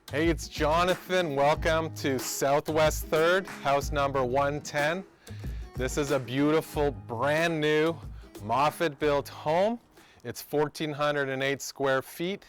Hey, it's Jonathan. Welcome to Southwest 3rd, house number 110. This is a beautiful, brand new Moffit built home. It's 1,408 square feet,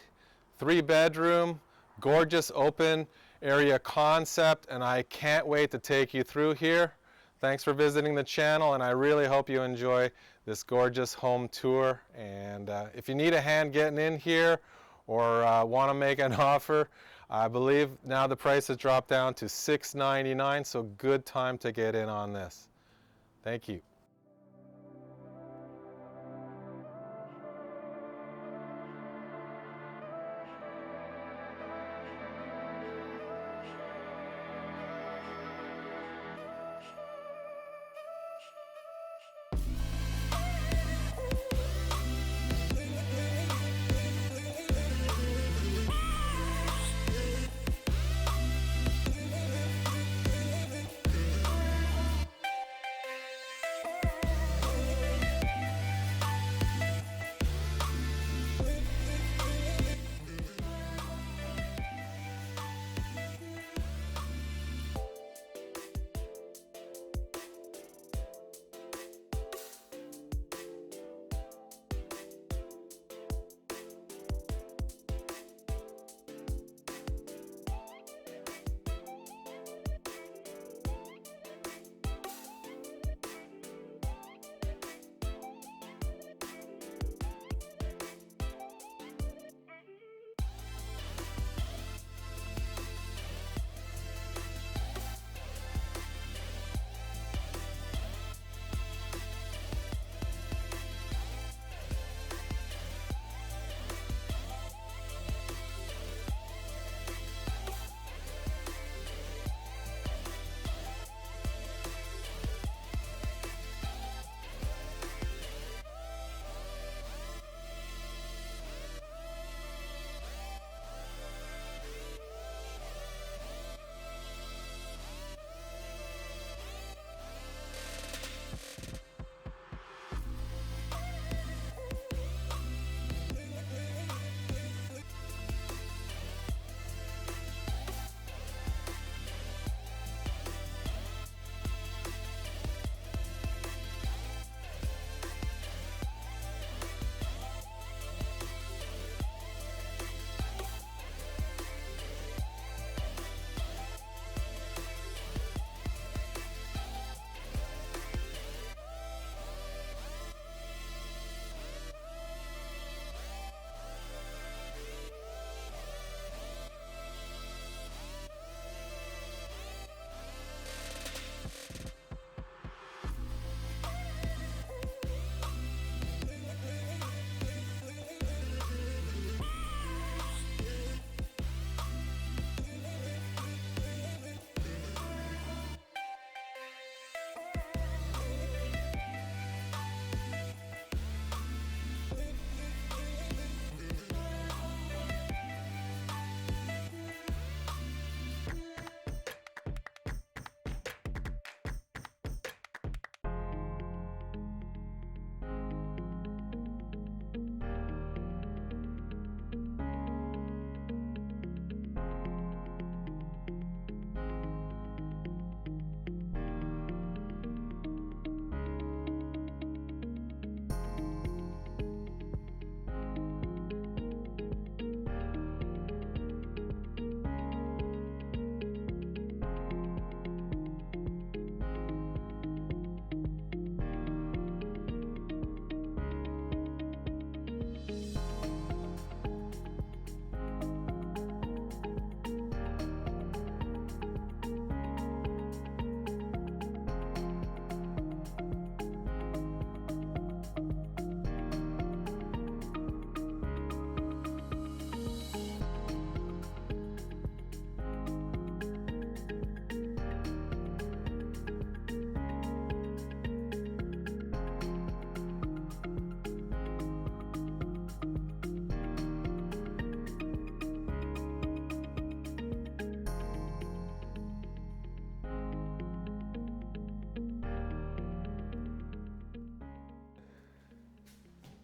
3-bedroom, gorgeous open area concept, and I can't wait to take you through here. Thanks for visiting the channel, and I really hope you enjoy this gorgeous home tour. And if you need a hand getting in here or want to make an offer, I believe now the price has dropped down to $699, so good time to get in on this. Thank you.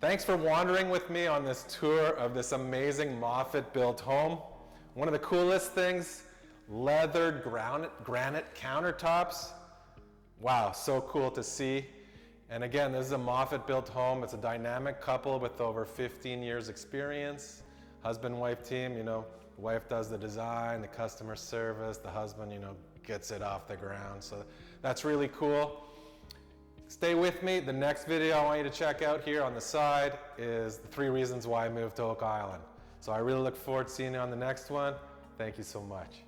Thanks for wandering with me on this tour of this amazing Moffit built home. One of the coolest things, leathered granite countertops. Wow, so cool to see. And again, this is a Moffit built home. It's a dynamic couple with over 15 years experience. Husband-wife team, you know, the wife does the design, the customer service, the husband, you know, gets it off the ground. So that's really cool. Stay with me. The next video I want you to check out here on the side is the 3 reasons why I moved to Oak Island. So I really look forward to seeing you on the next one. Thank you so much.